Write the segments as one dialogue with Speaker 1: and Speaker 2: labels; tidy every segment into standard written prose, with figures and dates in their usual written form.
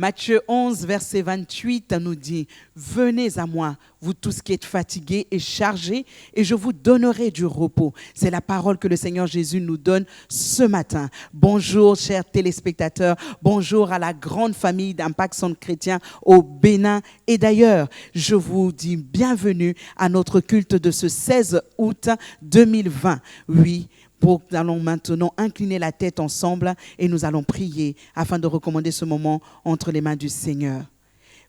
Speaker 1: Matthieu 11, verset 28 nous dit « Venez à moi, vous tous qui êtes fatigués et chargés, et je vous donnerai du repos. » C'est la parole que le Seigneur Jésus nous donne ce matin. Bonjour, chers téléspectateurs. Bonjour à la grande famille d'Impact Centre Chrétien au Bénin et d'ailleurs. Je vous dis bienvenue à notre culte de ce 16 août 2020. Oui, nous allons maintenant incliner la tête ensemble et nous allons prier afin de recommander ce moment entre les mains du Seigneur.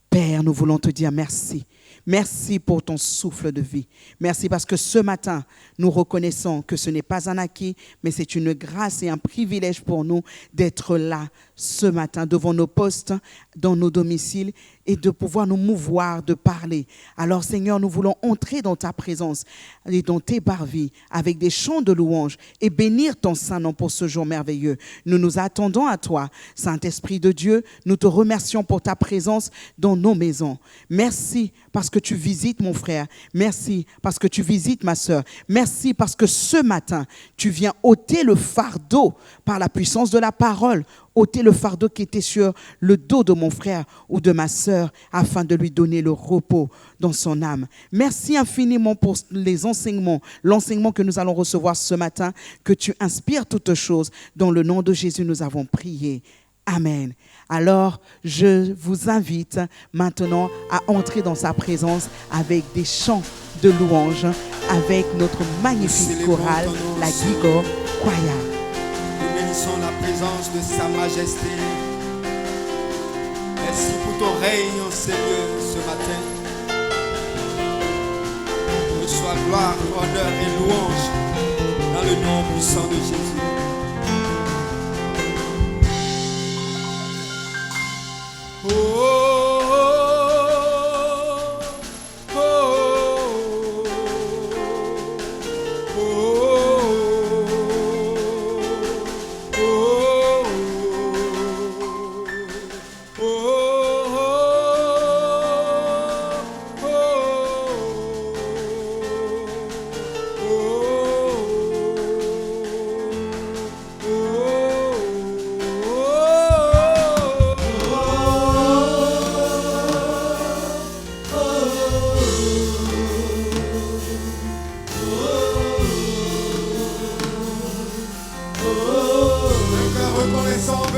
Speaker 1: Père, nous voulons te dire merci. Merci pour ton souffle de vie. Merci parce que ce matin, nous reconnaissons que ce n'est pas un acquis, mais c'est une grâce et un privilège pour nous d'être là ce matin devant nos postes, dans nos domiciles et de pouvoir nous mouvoir, de parler. Alors Seigneur, nous voulons entrer dans ta présence et dans tes parvis avec des chants de louange et bénir ton saint nom pour ce jour merveilleux. Nous nous attendons à toi, Saint-Esprit de Dieu. Nous te remercions pour ta présence dans nos maisons. Merci parce que tu visites mon frère. Merci parce que tu visites ma sœur. Merci parce que ce matin, tu viens ôter le fardeau par la puissance de la parole, ôter le fardeau qui était sur le dos de mon frère ou de ma sœur afin de lui donner le repos dans son âme. Merci infiniment pour les enseignements, l'enseignement que nous allons recevoir ce matin, que tu inspires toutes choses. Dans le nom de Jésus, nous avons prié. Amen. Alors, je vous invite maintenant à entrer dans sa présence avec des chants de louange, avec notre magnifique chorale, la Guigor Choir.
Speaker 2: Nous bénissons la présence de Sa Majesté. Merci pour ton règne, Seigneur, ce matin. Reçois gloire, honneur et louange dans le nom puissant de Jésus. Oh, oh, oh, oh, oh,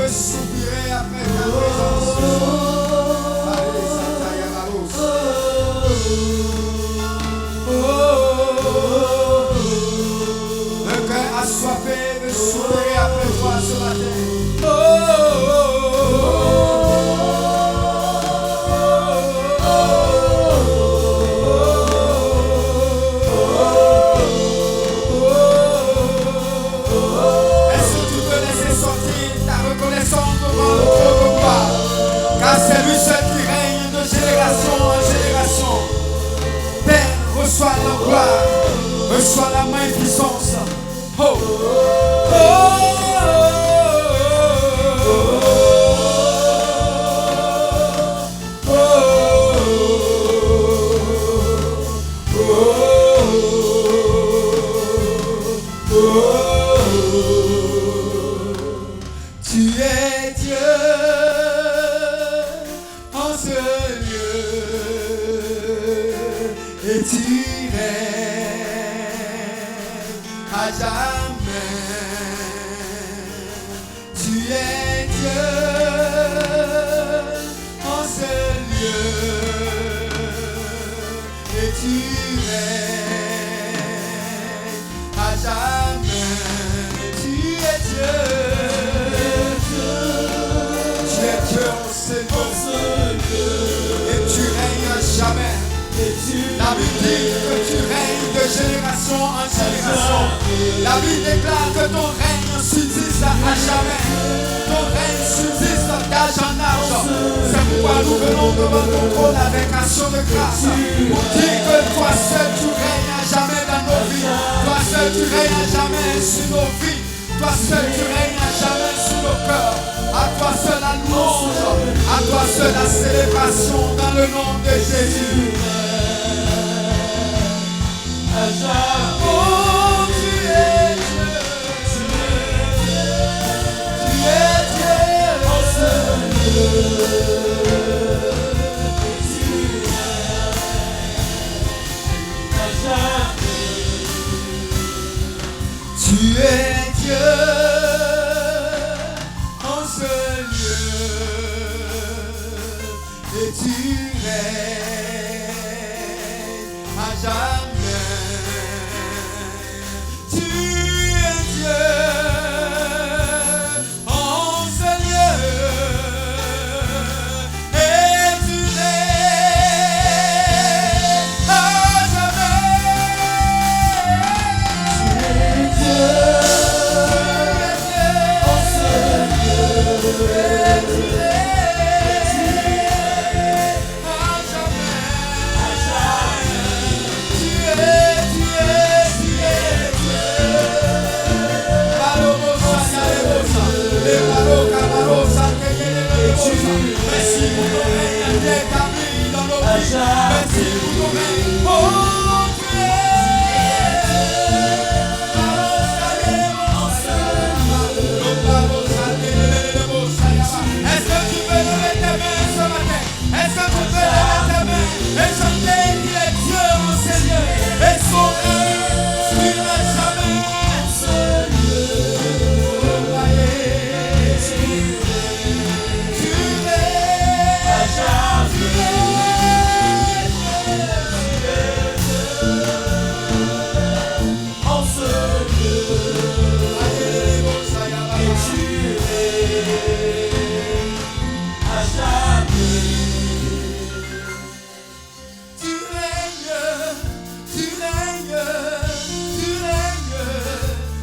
Speaker 2: soupirer après ta présence. Allez, Santa Yamaros. Un cœur assoiffé de soupirer après toi ce matin. Car c'est lui seul qui règne de génération en génération. Père, reçois la gloire, reçois la magnificence. Oh, oh, oh, tu es Dieu en ce lieu et tu règnes à jamais. Tu es Dieu en ce lieu et tu règnes à jamais. Tu es Dieu. Et tu règnes à jamais. La Bible dit que tu règnes de génération en génération. La Bible déclare que ton règne subsiste à jamais. Ton règne subsiste d'âge en âge. C'est pourquoi nous venons devant ton trône avec action de grâce pour dire que toi seul tu règnes à jamais dans nos vies. Toi seul tu règnes à jamais sur nos vies. Toi seul tu règnes à jamais sur nos cœurs. À toi seul la louange, à toi seul la célébration dans le nom de Jésus. Oh, tu es Dieu, tu es Dieu, oh Seigneur. et tu règnes à jamais. Tu es Dieu en ce lieu et tu règnes à jamais. Tu es Dieu en ce lieu et tu merci pour ton règne établi dans nos vies. Merci pour ton règne. Oh, tu es. Est-ce que tu peux lever tes mains ce matin? Est-ce que tu peux lever tes mains et chanter qu'il est Dieu en ces lieux et son règne suivra jamais ce lieu.
Speaker 3: Tu règnes, tu règnes, tu règnes,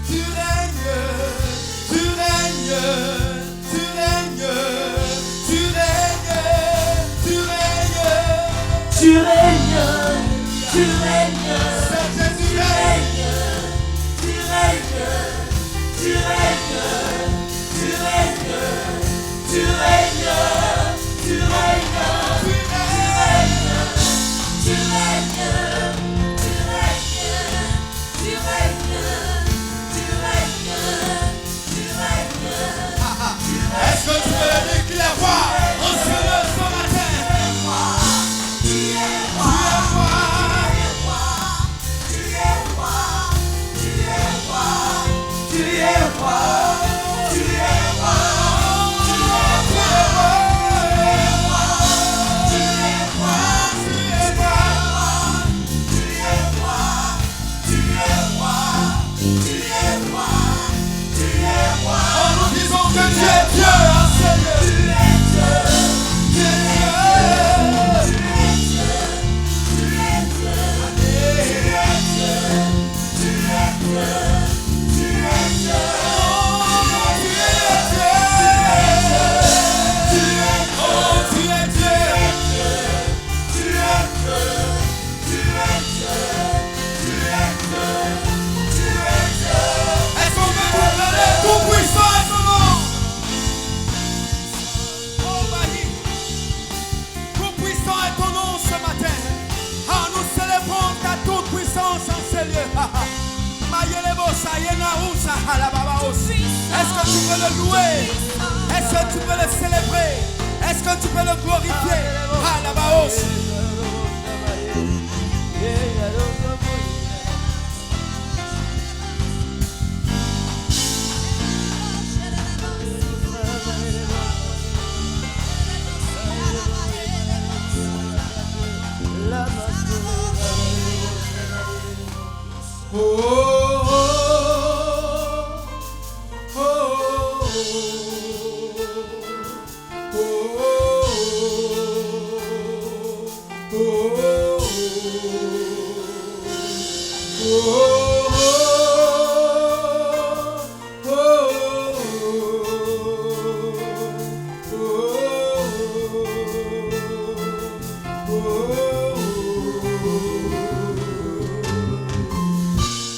Speaker 3: tu règnes, tu règnes, tu règnes, tu règnes, tu règnes, tu règnes, tu règnes, tu règnes, tu règnes, tu règnes.
Speaker 2: Est-ce que tu peux le déclarer en ce lieu ce matin? Est-ce que tu peux le louer? Est-ce que tu peux le célébrer? Est-ce que tu peux le glorifier? Alabaos.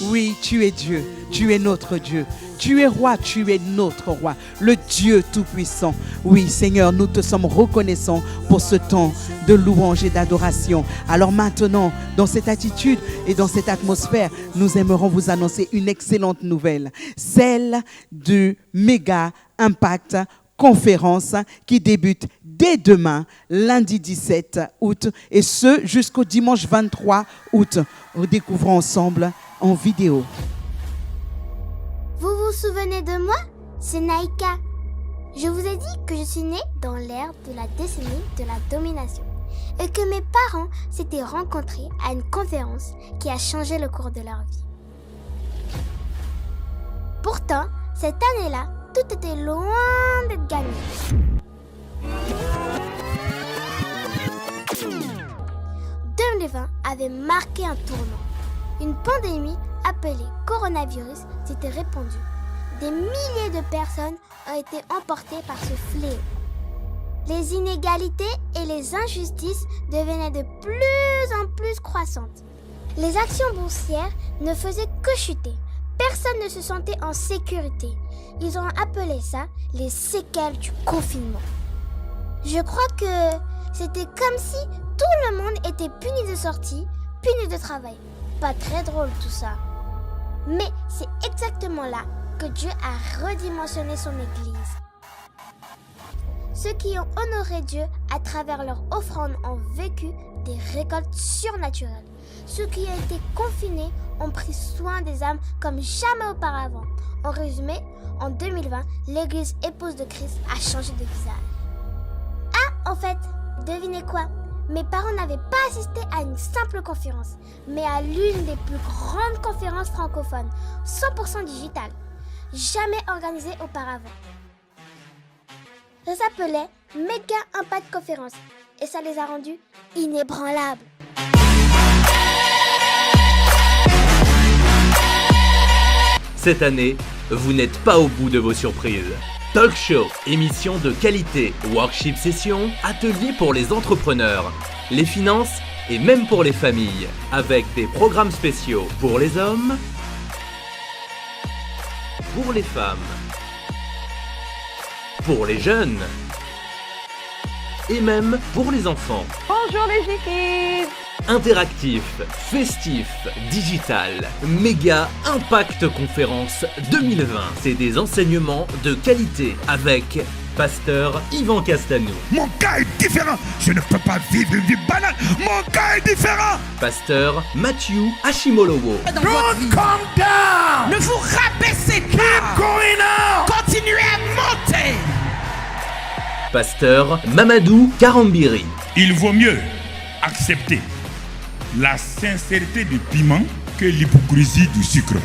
Speaker 1: Oui, tu es Dieu, tu es notre Dieu. Tu es roi, tu es notre roi, le Dieu Tout-Puissant. Oui, Seigneur, nous te sommes reconnaissants pour ce temps de louange et d'adoration. Alors maintenant, dans cette attitude et dans cette atmosphère, nous aimerons vous annoncer une excellente nouvelle, celle du méga impact conférence qui débute dès demain, lundi 17 août, et ce jusqu'au dimanche 23 août. Découvrons ensemble en vidéo.
Speaker 4: Vous vous souvenez de moi? C'est Naïka. Je vous ai dit que je suis née dans l'ère de la décennie de la domination et que mes parents s'étaient rencontrés à une conférence qui a changé le cours de leur vie. Pourtant, cette année-là, tout était loin d'être gagné. 2020 avait marqué un tournant. Une pandémie appelée coronavirus s'était répandue. Des milliers de personnes ont été emportées par ce fléau. Les inégalités et les injustices devenaient de plus en plus croissantes. Les actions boursières ne faisaient que chuter. Personne ne se sentait en sécurité. Ils ont appelé ça les séquelles du confinement. Je crois que c'était comme si tout le monde était puni de sortie, puni de travail. Pas très drôle tout ça. Mais c'est exactement là que Dieu a redimensionné son Église. Ceux qui ont honoré Dieu à travers leur offrande ont vécu des récoltes surnaturelles. Ceux qui ont été confinés ont pris soin des âmes comme jamais auparavant. En résumé, en 2020, l'Église épouse de Christ a changé de visage. Ah, en fait, devinez quoi? Mes parents n'avaient pas assisté à une simple conférence, mais à l'une des plus grandes conférences francophones, 100% digitales, jamais organisées auparavant. Ça s'appelait Méga Impact Conférence et ça les a rendus inébranlables.
Speaker 5: Cette année, vous n'êtes pas au bout de vos surprises. Talk show, émissions de qualité, workshop sessions, ateliers pour les entrepreneurs, les finances et même pour les familles, avec des programmes spéciaux pour les hommes, pour les femmes, pour les jeunes et même pour les enfants.
Speaker 3: Bonjour les équipes.
Speaker 5: Interactif, festif, digital, méga Impact Conférence 2020. C'est des enseignements de qualité avec Pasteur Yvan Castanou.
Speaker 6: Mon cas est différent. Je ne peux pas vivre une vie banale. Mon cas est différent.
Speaker 5: Pasteur Matthew Hashimolowo.
Speaker 6: Don't come down.
Speaker 7: Ne vous rabaissez
Speaker 6: Keep
Speaker 7: pas.
Speaker 6: going on.
Speaker 7: Continuez à monter.
Speaker 5: Pasteur Mamadou Karambiri.
Speaker 6: Il vaut mieux accepter la sincérité du piment que l'hypocrisie du sucre.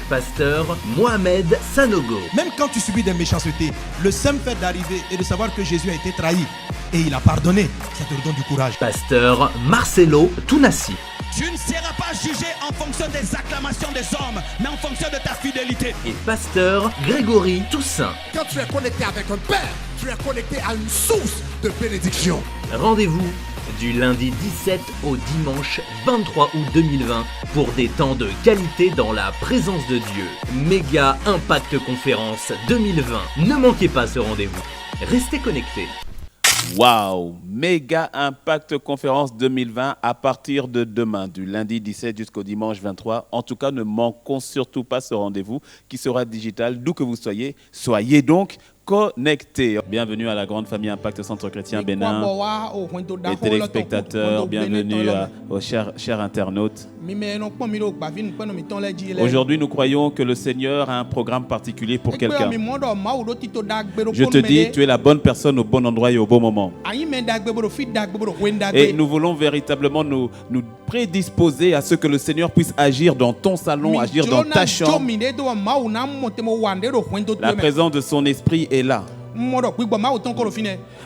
Speaker 5: Pasteur Mohamed Sanogo.
Speaker 8: Même quand tu subis des méchancetés, le simple fait d'arriver et de savoir que Jésus a été trahi et il a pardonné, ça te donne du courage.
Speaker 5: Pasteur Marcelo Tounassi.
Speaker 7: Tu ne seras pas jugé en fonction des acclamations des hommes, mais en fonction de ta fidélité.
Speaker 5: Et Pasteur Grégory Toussaint.
Speaker 2: Quand tu es connecté avec un père, tu es connecté à une source de bénédiction.
Speaker 5: Rendez-vous du lundi 17 au dimanche 23 août 2020 pour des temps de qualité dans la présence de Dieu. Méga Impact Conférence 2020. Ne manquez pas ce rendez-vous. Restez connectés.
Speaker 9: Waouh! Méga Impact Conférence 2020 à partir de demain, du lundi 17 jusqu'au dimanche 23. En tout cas, ne manquons surtout pas ce rendez-vous qui sera digital, d'où que vous soyez. Soyez donc connectés. Bienvenue à la grande famille Impact Centre Chrétien Bénin. Les téléspectateurs, bienvenue aux chers internautes. Aujourd'hui, nous croyons que le Seigneur a un programme particulier pour quelqu'un. Je te dis, tu es la bonne personne au bon endroit et au bon moment. Et nous voulons véritablement nous prédisposer à ce que le Seigneur puisse agir dans ton salon, agir dans ta chambre. La présence de son esprit est là.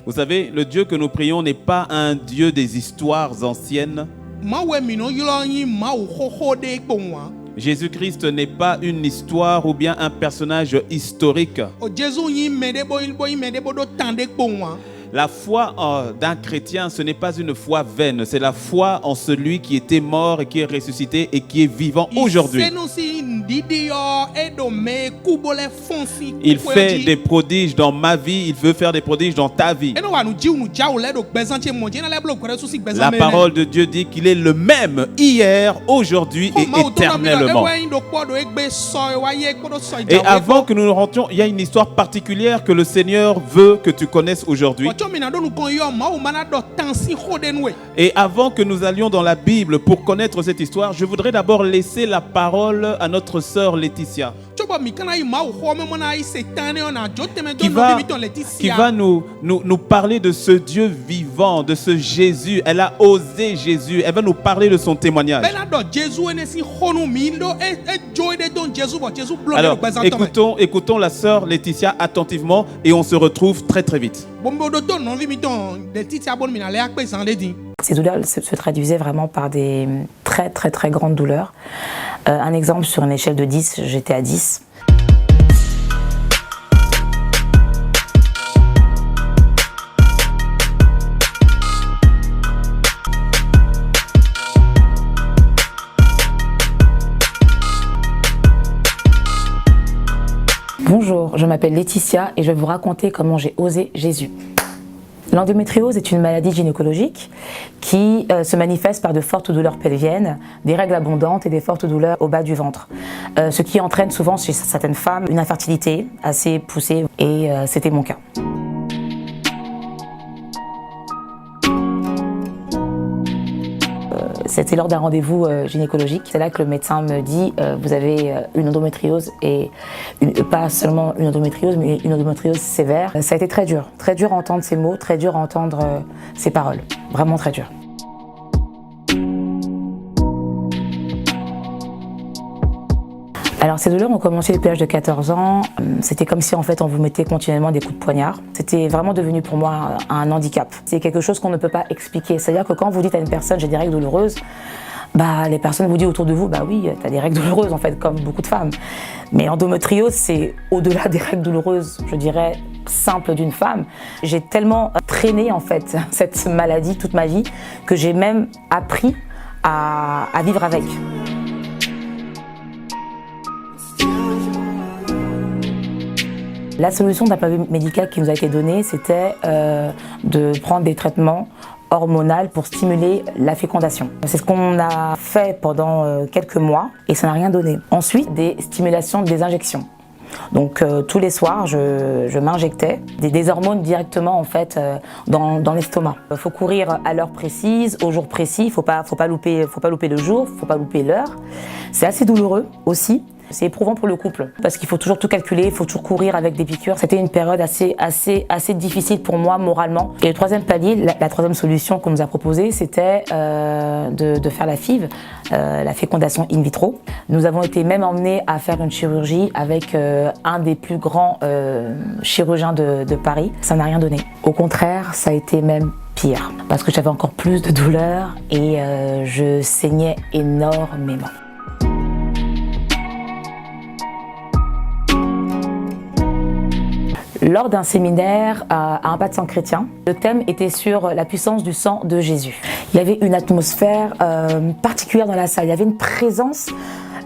Speaker 9: Vous savez, le Dieu que nous prions n'est pas un Dieu des histoires anciennes. Jésus-Christ n'est pas une histoire ou bien un personnage historique. La foi d'un chrétien, ce n'est pas une foi vaine, c'est la foi en celui qui était mort et qui est ressuscité et qui est vivant aujourd'hui. Il fait des prodiges dans ma vie, il veut faire des prodiges dans ta vie. La parole de Dieu dit qu'il est le même hier, aujourd'hui et éternellement. Et avant que nous nous rendions, il y a une histoire particulière que le Seigneur veut que tu connaisses aujourd'hui. Et avant que nous allions dans la Bible pour connaître cette histoire, je voudrais d'abord laisser la parole à notre sœur Laetitia. qui va nous parler de ce Dieu vivant, de ce Jésus. Elle a osé Jésus. Elle va nous parler de son témoignage. Alors, écoutons la sœur Laetitia attentivement et on se retrouve très très vite.
Speaker 10: Ces douleurs se traduisaient vraiment par des très très très grandes douleurs. Un exemple, sur une échelle de 10, j'étais à 10. Bonjour, je m'appelle Laetitia et je vais vous raconter comment j'ai osé Jésus. L'endométriose est une maladie gynécologique qui se manifeste par de fortes douleurs pelviennes, des règles abondantes et des fortes douleurs au bas du ventre. Ce qui entraîne souvent chez certaines femmes une infertilité assez poussée et c'était mon cas. C'était lors d'un rendez-vous gynécologique. C'est là que le médecin me dit vous avez une endométriose et pas seulement une endométriose, mais une endométriose sévère. Ça a été très dur à entendre ces mots, très dur à entendre ces paroles. Vraiment très dur. Alors ces douleurs ont commencé depuis l'âge de 14 ans. C'était comme si en fait on vous mettait continuellement des coups de poignard. C'était vraiment devenu pour moi un handicap. C'est quelque chose qu'on ne peut pas expliquer. C'est-à-dire que quand vous dites à une personne j'ai des règles douloureuses, les personnes vous disent autour de vous oui, tu as des règles douloureuses en fait, comme beaucoup de femmes. Mais endométriose, c'est au-delà des règles douloureuses, je dirais, simples d'une femme. J'ai tellement traîné en fait cette maladie toute ma vie que j'ai même appris à vivre avec. La solution d'un point de vue médical qui nous a été donnée, c'était de prendre des traitements hormonaux pour stimuler la fécondation. C'est ce qu'on a fait pendant quelques mois et ça n'a rien donné. Ensuite, des stimulations des injections. Donc tous les soirs, je m'injectais des hormones directement en fait dans l'estomac. Il faut courir à l'heure précise, au jour précis. Faut pas louper le jour, faut pas louper l'heure. C'est assez douloureux aussi. C'est éprouvant pour le couple parce qu'il faut toujours tout calculer, il faut toujours courir avec des piqûres. C'était une période assez difficile pour moi moralement. Et le troisième palier, la troisième solution qu'on nous a proposée, c'était de faire la FIV, la fécondation in vitro. Nous avons été même emmenés à faire une chirurgie avec un des plus grands chirurgiens de Paris. Ça n'a rien donné. Au contraire, ça a été même pire parce que j'avais encore plus de douleurs et je saignais énormément. Lors d'un séminaire à Impact Sang Chrétien, le thème était sur la puissance du sang de Jésus. Il y avait une atmosphère particulière dans la salle, il y avait une présence,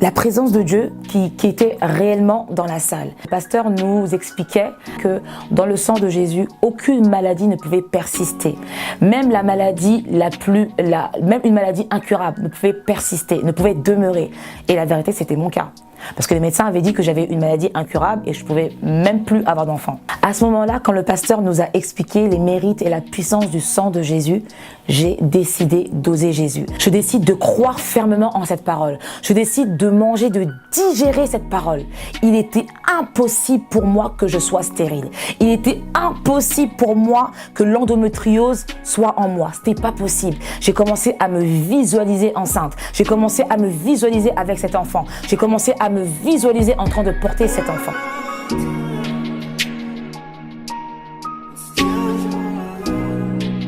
Speaker 10: la présence de Dieu qui était réellement dans la salle. Le pasteur nous expliquait que dans le sang de Jésus, aucune maladie ne pouvait persister. Même la maladie même une maladie incurable ne pouvait persister, ne pouvait demeurer. Et la vérité, c'était mon cas. Parce que les médecins avaient dit que j'avais une maladie incurable et je ne pouvais même plus avoir d'enfant. À ce moment-là, quand le pasteur nous a expliqué les mérites et la puissance du sang de Jésus, j'ai décidé d'oser Jésus. Je décide de croire fermement en cette parole. Je décide de manger, de digérer cette parole. Il était impossible pour moi que je sois stérile. Il était impossible pour moi que l'endométriose soit en moi. C'était pas possible. J'ai commencé à me visualiser enceinte. J'ai commencé à me visualiser avec cet enfant. J'ai commencé à me visualiser en train de porter cet enfant.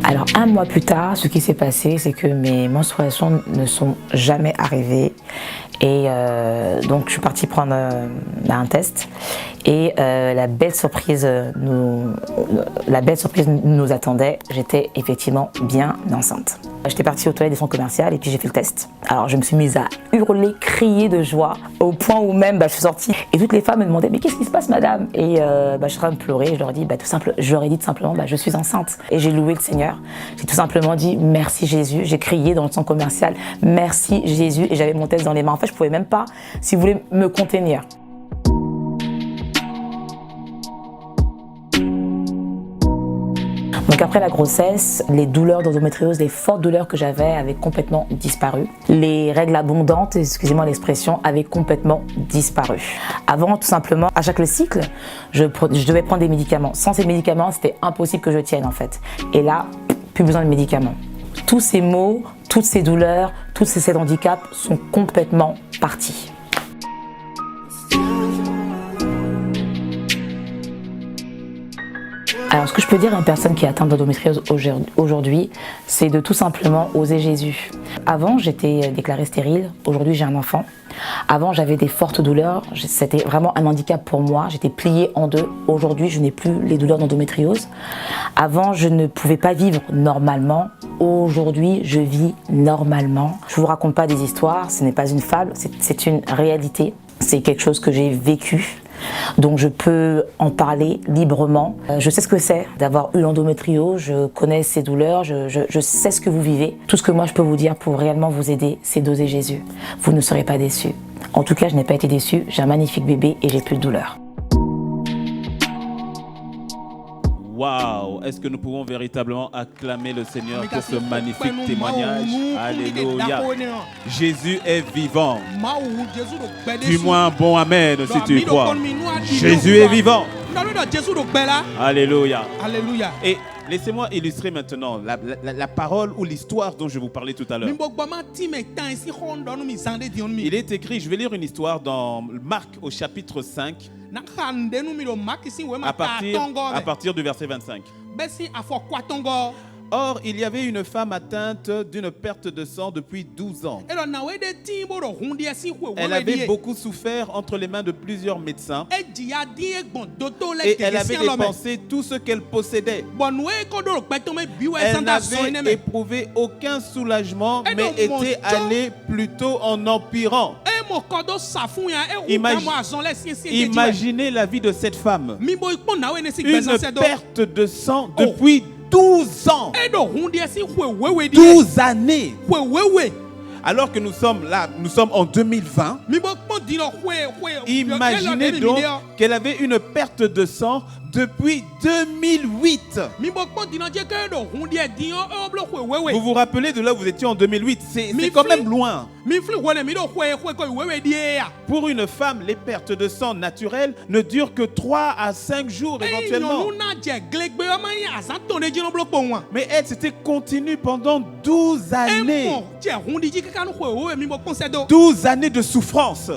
Speaker 10: Alors un mois plus tard, ce qui s'est passé, c'est que mes menstruations ne sont jamais arrivées. Et donc je suis partie prendre un test et la belle surprise nous attendait. J'étais effectivement bien enceinte. J'étais partie aux toilettes des centres commerciaux et puis j'ai fait le test. Alors je me suis mise à hurler, crier de joie au point où même je suis sortie et toutes les femmes me demandaient mais qu'est-ce qui se passe madame? Et je suis en train de pleurer, je leur ai dit tout simplement je suis enceinte et j'ai loué le Seigneur. J'ai tout simplement dit merci Jésus, j'ai crié dans le centre commercial merci Jésus et j'avais mon test dans les mains. En fait je pouvais même pas, si vous voulez, me contenir. Donc après la grossesse, les douleurs d'endométriose, les fortes douleurs que j'avais avaient complètement disparu. Les règles abondantes, excusez-moi l'expression, avaient complètement disparu. Avant, tout simplement, à chaque cycle, je devais prendre des médicaments. Sans ces médicaments, c'était impossible que je tienne en fait. Et là, plus besoin de médicaments. Tous ces maux, toutes ces douleurs, tous ces handicaps sont complètement partis. Alors, ce que je peux dire à une personne qui est atteinte d'endométriose aujourd'hui, c'est de tout simplement oser Jésus. Avant, j'étais déclarée stérile. Aujourd'hui, j'ai un enfant. Avant, j'avais des fortes douleurs. C'était vraiment un handicap pour moi. J'étais pliée en deux. Aujourd'hui, je n'ai plus les douleurs d'endométriose. Avant, je ne pouvais pas vivre normalement. Aujourd'hui, je vis normalement. Je ne vous raconte pas des histoires. Ce n'est pas une fable. C'est une réalité. C'est quelque chose que j'ai vécu. Donc je peux en parler librement. Je sais ce que c'est d'avoir eu l'endométriose, je connais ces douleurs, je sais ce que vous vivez. Tout ce que moi je peux vous dire pour réellement vous aider, c'est d'oser Jésus. Vous ne serez pas déçus. En tout cas, je n'ai pas été déçue, j'ai un magnifique bébé et j'ai plus de douleur.
Speaker 9: Waouh! Est-ce que nous pouvons véritablement acclamer le Seigneur pour ce magnifique témoignage? Alléluia! Jésus est vivant. Dis-moi un bon amen si tu y crois. Jésus est vivant. Alléluia.
Speaker 7: Alléluia.
Speaker 9: Et laissez-moi illustrer maintenant la parole ou l'histoire dont je vous parlais tout à l'heure. Il est écrit, je vais lire une histoire dans Marc au chapitre 5. À partir du verset 25. Or, il y avait une femme atteinte d'une perte de sang depuis 12 ans. Elle avait beaucoup souffert entre les mains de plusieurs médecins et elle avait dépensé tout ce qu'elle possédait. Elle n'avait éprouvé aucun soulagement, mais était allée plutôt en empirant. Imaginez la vie de cette femme. Une perte de sang depuis 12 ans. 12 années. Alors que nous sommes là, nous sommes en 2020. Imaginez donc qu'elle avait une perte de sang depuis 2008. Vous vous rappelez de là où vous étiez en 2008? C'est quand même loin. Pour une femme, les pertes de sang naturelles ne durent que 3 à 5 jours éventuellement. Mais elle, c'était continu pendant 12 années. 12 années de souffrance.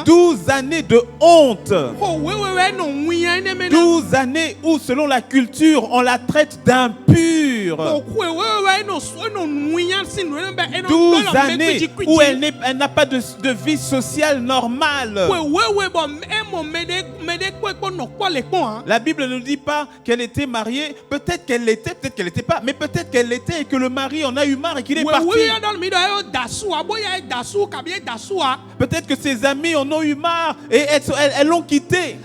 Speaker 9: 12 années de honte. 12 années où, selon la culture, on la traite d'impure. 12 années où elle n'a pas de vie sociale normale. La Bible ne nous dit pas qu'elle était mariée. Peut-être qu'elle l'était, peut-être qu'elle n'était pas. Mais peut-être qu'elle l'était et que le mari en a eu marre et qu'il est parti. Peut-être que ses amis en ont eu marre et elles l'ont quitté.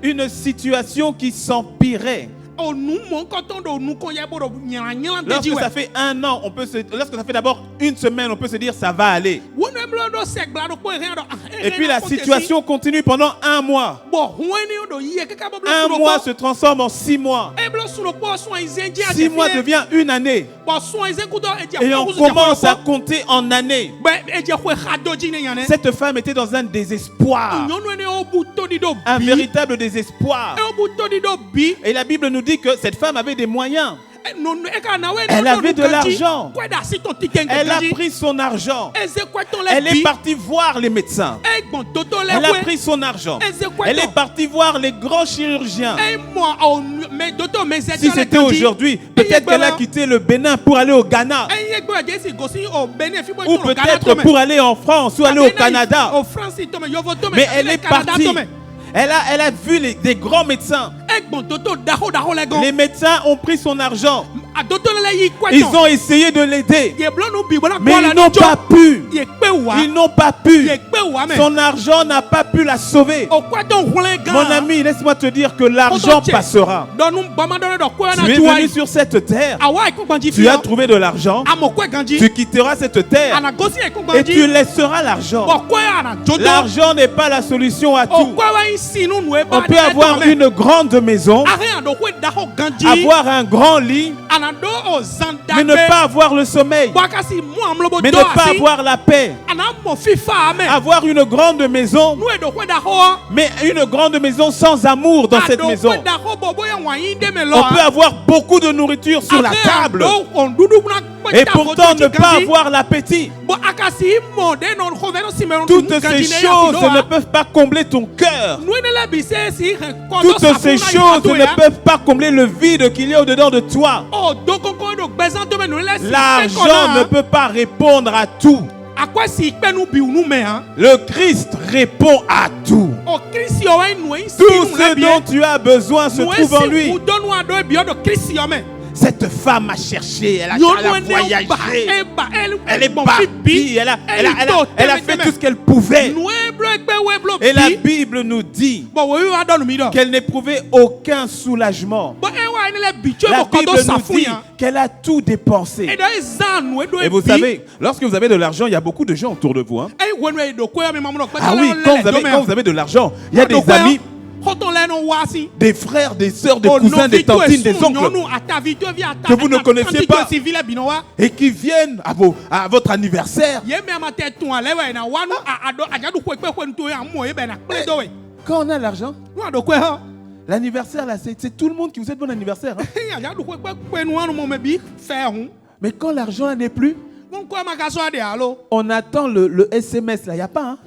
Speaker 9: Une situation qui s'empirait. Lorsque ça fait un an, lorsque ça fait d'abord une semaine, on peut se dire ça va aller. Et puis la situation continue pendant un mois. Un mois se transforme en 6 mois. 6 mois devient une année. Et on commence à compter en années. Cette femme était dans un désespoir. Un véritable désespoir. Et la Bible nous dit que cette femme avait des moyens. Elle avait de l'argent. Elle a pris son argent. Elle est partie voir les médecins. Elle a pris son argent. Elle est partie voir les grands chirurgiens. Si c'était aujourd'hui, peut-être qu'elle a quitté le Bénin pour aller au Ghana. Ou peut-être pour aller en France ou aller au Canada. Mais elle est partie. Elle a vu des grands médecins. Les médecins ont pris son argent. Ils ont essayé de l'aider, mais ils n'ont pas pu. Ils n'ont pas pu. Son argent n'a pas pu la sauver. Mon ami, laisse-moi te dire que l'argent passera. Tu es venu sur cette terre, tu as trouvé de l'argent, tu quitteras cette terre et tu laisseras l'argent. L'argent n'est pas la solution à tout. On peut avoir une grande maison, avoir un grand lit, mais ne pas avoir le sommeil, mais ne pas avoir la paix. Avoir une grande maison, mais une grande maison sans amour dans cette maison. On peut avoir beaucoup de nourriture sur la table et pourtant ne pas avoir l'appétit. Toutes ces choses ne peuvent pas combler ton cœur. Toutes ces choses ne peuvent pas combler le vide qu'il y a au-dedans de toi. L'argent ne peut pas répondre à tout. Le Christ répond à tout. Tout ce dont tu as besoin se trouve en lui. Cette femme a cherché, elle a voyagé, elle est partie, elle a fait tout ce qu'elle pouvait. Et la Bible nous dit qu'elle n'éprouvait aucun soulagement. La Bible nous dit qu'elle a tout dépensé. Et vous savez, lorsque vous avez de l'argent, il y a beaucoup de gens autour de vous. Hein? Ah oui, quand vous avez de l'argent, il y a des amis, des frères, des sœurs, des cousins, des tantines, des oncles que vous ne connaissez pas et qui viennent à votre anniversaire. Quand on a l'argent, l'anniversaire là, c'est tout le monde qui vous souhaite bon anniversaire. Hein? Mais quand l'argent n'est plus, on attend le SMS là, il n'y a pas. Hein?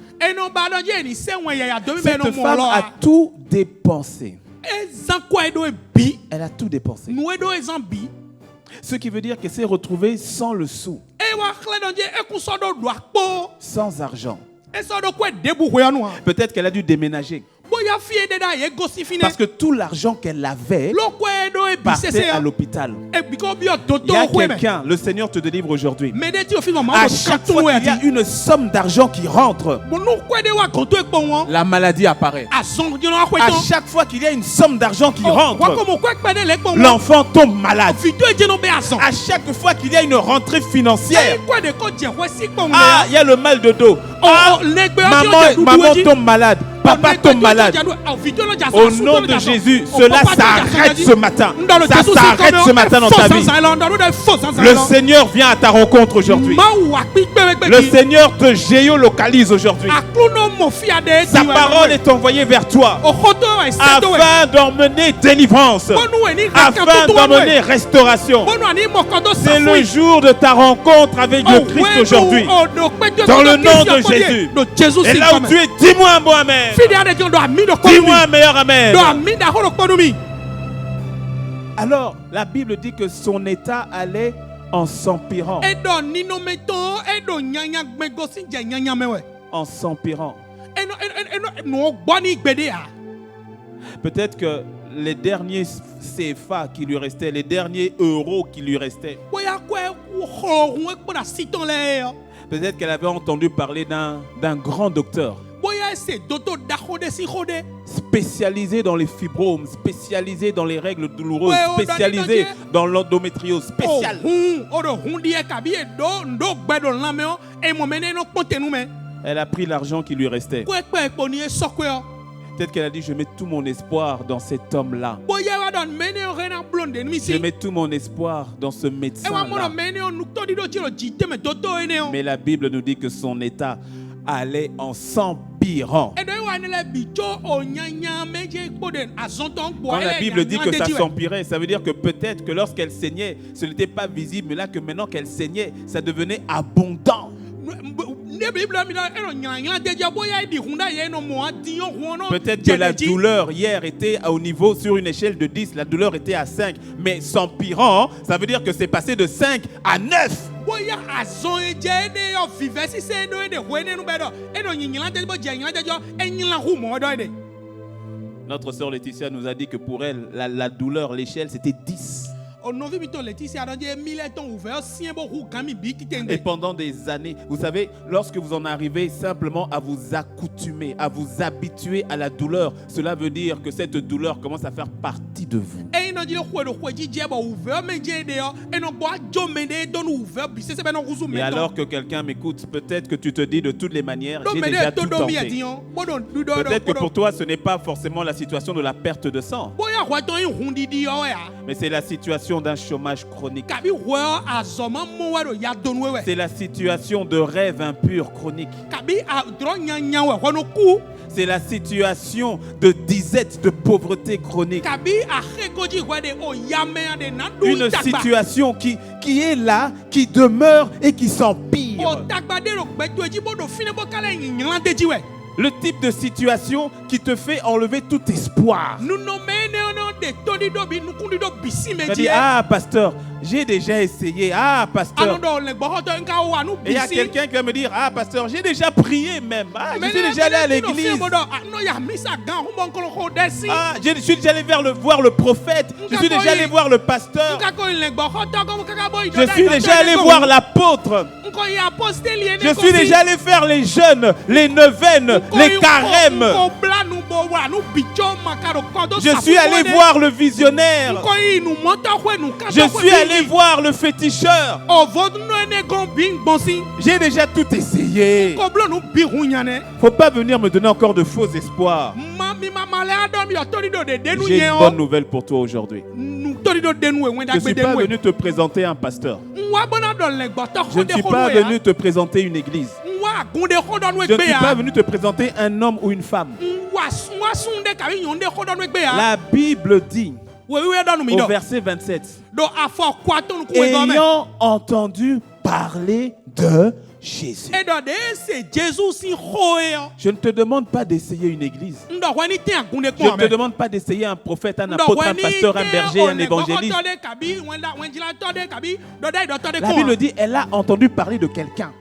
Speaker 9: Cette femme a tout dépensé. Elle a tout dépensé. Ce qui veut dire qu'elle s'est retrouvée sans le sou, sans argent. Peut-être qu'elle a dû déménager. Parce que tout l'argent qu'elle avait partait à l'hôpital. Il y a quelqu'un, le Seigneur te délivre aujourd'hui. À chaque fois qu'il y a une somme d'argent qui rentre, la maladie apparaît. À chaque fois qu'il y a une somme d'argent qui rentre, l'enfant tombe malade. À chaque fois qu'il y a une rentrée financière, il y a le mal de dos. Maman tombe malade. Papa tombe malade. Au nom de Jésus, cela s'arrête ce matin. Ça s'arrête ce matin dans ta vie. Le Seigneur vient à ta rencontre aujourd'hui. Le Seigneur te géolocalise aujourd'hui. Sa parole est envoyée vers toi afin d'emmener délivrance, afin d'emmener restauration. C'est le jour de ta rencontre avec le Christ aujourd'hui. Dans le nom de Jésus. Et là où tu es, dis-moi un bon amen. Dis-moi un meilleur amen. Alors, la Bible dit que son état allait en s'empirant. En s'empirant. Peut-être que les derniers CFA qui lui restaient, les derniers euros qui lui restaient, peut-être qu'elle avait entendu parler d'un grand docteur spécialisé dans les fibromes, spécialisé dans les règles douloureuses, spécialisé dans l'endométriose, spécial. Elle a pris l'argent qui lui restait. Peut-être qu'elle a dit, je mets tout mon espoir dans cet homme-là. Je mets tout mon espoir dans ce médecin-là. Mais la Bible nous dit que son état allait en s'empirant. Quand la Bible dit que ça s'empirait, ça veut dire que peut-être que lorsqu'elle saignait, ce n'était pas visible, mais là que maintenant qu'elle saignait, ça devenait abondant. Peut-être que la douleur hier était au niveau sur une échelle de 10, la douleur était à 5, mais s'empirant, ça veut dire que c'est passé de 5 à 9. Notre sœur Laetitia nous a dit que pour elle, la douleur, l'échelle, c'était 10. Et pendant des années, vous savez, lorsque vous en arrivez simplement à vous accoutumer, à vous habituer à la douleur, cela veut dire que cette douleur commence à faire partie de vous. Et alors que quelqu'un m'écoute, peut-être que tu te dis de toutes les manières, j'ai déjà tout tenté. Peut-être que pour toi, ce n'est pas forcément la situation de la perte de sang, mais c'est la situation d'un chômage chronique. C'est la situation de rêve impur chronique. C'est la situation de disette, de pauvreté chronique. Une situation qui est là, qui demeure et qui s'empire. Le type de situation qui te fait enlever tout espoir. Tu dis, ah pasteur, j'ai déjà essayé. Ah pasteur. Et il y a quelqu'un qui va me dire, ah pasteur, j'ai déjà prié même. Ah, je suis déjà allé à l'église. Ah, je suis déjà allé voir le prophète. Je suis déjà allé voir le pasteur. Je suis déjà allé voir l'apôtre. Je suis déjà allé faire les jeûnes, les neuvaines, les carèmes. Je suis allé voir le visionnaire. Je suis allé voir le féticheur. J'ai déjà tout essayé. Faut pas venir me donner encore de faux espoirs. J'ai une bonne nouvelle pour toi aujourd'hui. Je ne suis pas venu te présenter un pasteur. Je ne suis pas venu te présenter une église. Je ne suis pas venu te présenter un homme ou une femme. La Bible dit au verset 27, ayant entendu parler de Jésus. Je ne te demande pas d'essayer une église. Je ne te demande pas d'essayer un prophète, un apôtre, un pasteur, un berger, un évangéliste. La Bible dit, elle a entendu parler de quelqu'un.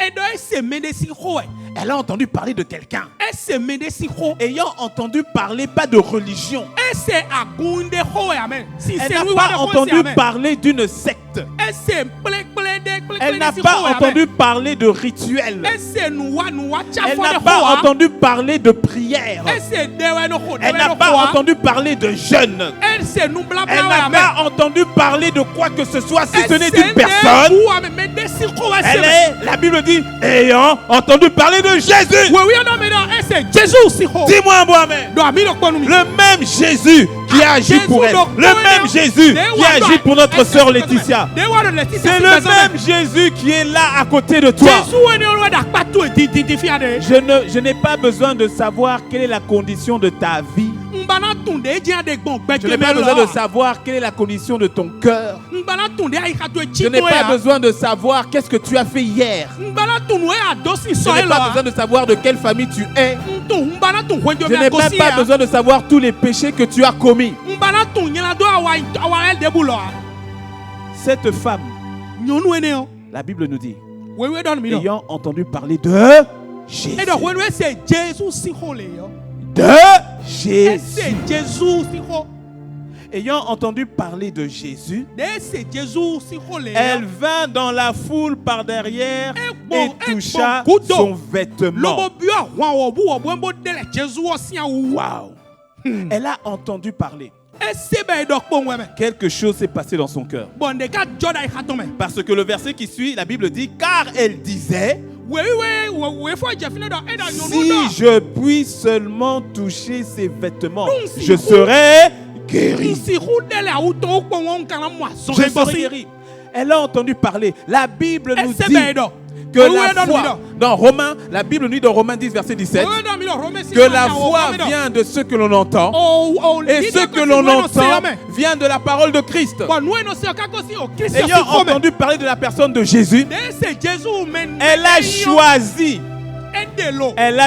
Speaker 9: Elle a entendu parler de quelqu'un. Ayant entendu parler pas de religion. Elle n'a pas entendu parler d'une secte. Elle n'a pas entendu parler de rituel. Elle n'a pas entendu parler de prière. Elle n'a pas entendu parler de jeûne. Elle n'a pas entendu parler de quoi que ce soit si ce n'est d'une personne. Elle est, la Bible dit, ayant entendu parler de Jésus. Dis-moi un mot, amen. Le même Jésus qui a agi pour elle. Le même Jésus qui a agi pour notre sœur Laetitia. C'est le même Jésus qui est là à côté de toi. Je n'ai pas besoin de savoir quelle est la condition de ta vie. Je n'ai pas besoin de savoir quelle est la condition de ton cœur. Je n'ai pas besoin de savoir qu'est-ce que tu as fait hier. Je n'ai pas besoin de savoir de quelle famille tu es. Je n'ai même pas besoin de savoir tous les péchés que tu as commis. Cette femme, la Bible nous dit, ayant entendu parler de Jésus. De Jésus. Ayant entendu parler de Jésus, elle vint dans la foule par derrière et toucha son vêtement. Wow. Elle a entendu parler. Quelque chose s'est passé dans son cœur. Parce que le verset qui suit, la Bible dit, car elle disait, si je puis seulement toucher ses vêtements, je serai guéri. Je serai guéri. Elle a entendu parler. La Bible nous dit que la foi, dans Romains, la Bible nous dit dans Romains 10, verset 17, que la foi vient de ce que l'on entend, et ce que l'on entend vient de la parole de Christ. Ayant entendu parler de la personne de Jésus, elle a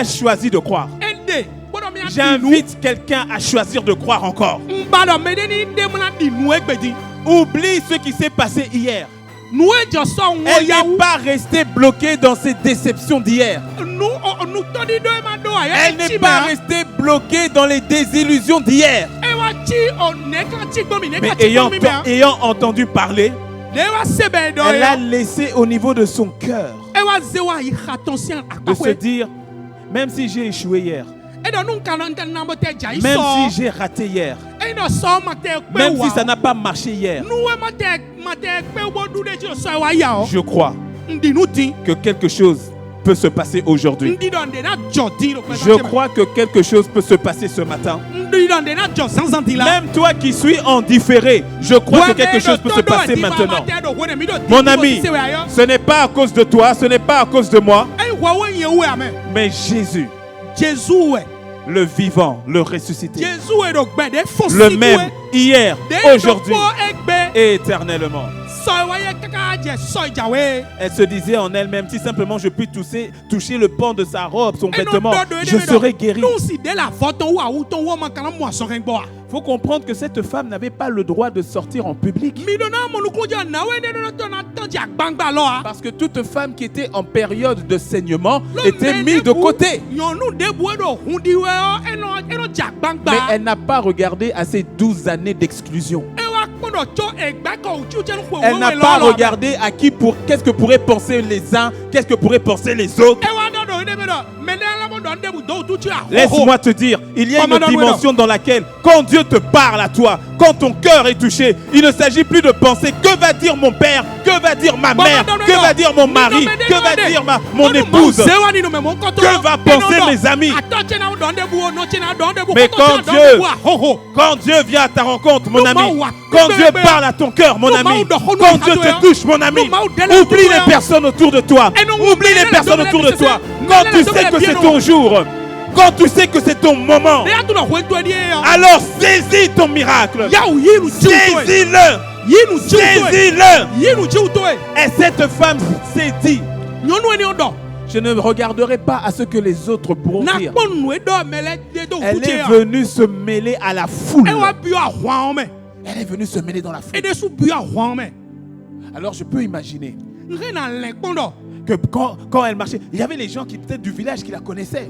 Speaker 9: choisi de croire. J'invite quelqu'un à choisir de croire encore. Oublie ce qui s'est passé hier. Elle n'est pas restée bloquée dans ses déceptions d'hier. Elle n'est pas restée bloquée dans les désillusions d'hier. Mais ayant entendu parler, elle a laissé au niveau de son cœur de se dire, même si j'ai échoué hier, même si j'ai raté hier, même si ça n'a pas marché hier, je crois que quelque chose peut se passer aujourd'hui. Je crois que quelque chose peut se passer ce matin. Même toi qui suis en différé, je crois que quelque chose peut se passer maintenant. Mon ami, ce n'est pas à cause de toi, ce n'est pas à cause de moi, mais Jésus, le vivant, le ressuscité, le même hier, aujourd'hui et éternellement. Elle se disait en elle-même, si simplement je puis toucher le pan de sa robe, son vêtement, je serai guéri. Il faut comprendre que cette femme n'avait pas le droit de sortir en public. Parce que toute femme qui était en période de saignement était mise de côté. Mais elle n'a pas regardé à ses 12 années d'exclusion. Elle n'a pas regardé à qu'est-ce que pourraient penser les uns, qu'est-ce que pourraient penser les autres. Laisse-moi te dire, il y a une dimension dans laquelle, quand Dieu te parle à toi, quand ton cœur est touché, il ne s'agit plus de penser que va dire mon père, que va dire ma mère, que va dire mon mari, que va dire mon épouse, que va penser mes amis. Mais quand Dieu vient à ta rencontre, mon ami, quand Dieu parle à ton cœur, mon ami, quand Dieu te touche, mon ami, oublie les personnes autour de toi, oublie les personnes autour de toi. Quand tu sais que c'est ton jour, quand tu sais que c'est ton moment, alors saisis ton miracle. Saisis-le. Saisis-le. Et cette femme s'est dit, je ne regarderai pas à ce que les autres pourront dire. Elle est venue se mêler à la foule. Elle est venue se mêler dans la foule. Alors je peux imaginer que quand elle marchait, il y avait les gens qui peut-être du village qui la connaissaient.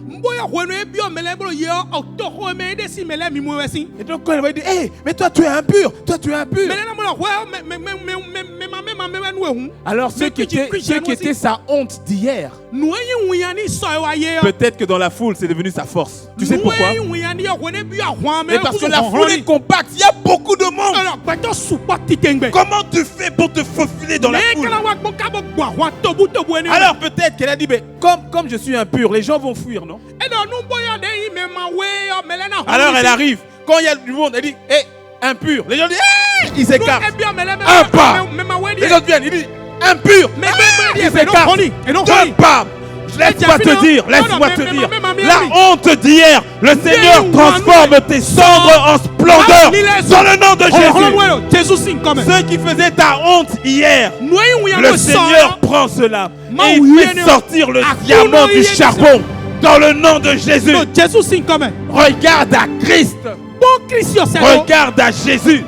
Speaker 9: Et donc quand elle va dire, hey, mais toi tu es impur, toi tu es impur. Alors ce qui était sa honte d'hier, peut-être que dans la foule c'est devenu sa force. Tu sais pourquoi? Mais parce que la foule est compacte, il y a beaucoup de monde. Comment tu fais pour te faufiler dans la foule? Alors peut-être qu'elle a dit, mais comme je suis impur, les gens vont fuir, non? Alors elle arrive, quand il y a du monde, elle dit, hé, impur. Les gens disent, hé, ils s'écartent. Un pas. Les autres viennent, ils disent, impur. Ils s'écartent. Deux pas. Laisse-moi te dire, la honte d'hier, le Seigneur transforme tes cendres en splendeur dans le nom de Jésus. Ceux qui faisaient ta honte hier, le Seigneur prend cela et il fait sortir le diamant du charbon dans le nom de Jésus. Regarde à Christ. Regarde à Jésus.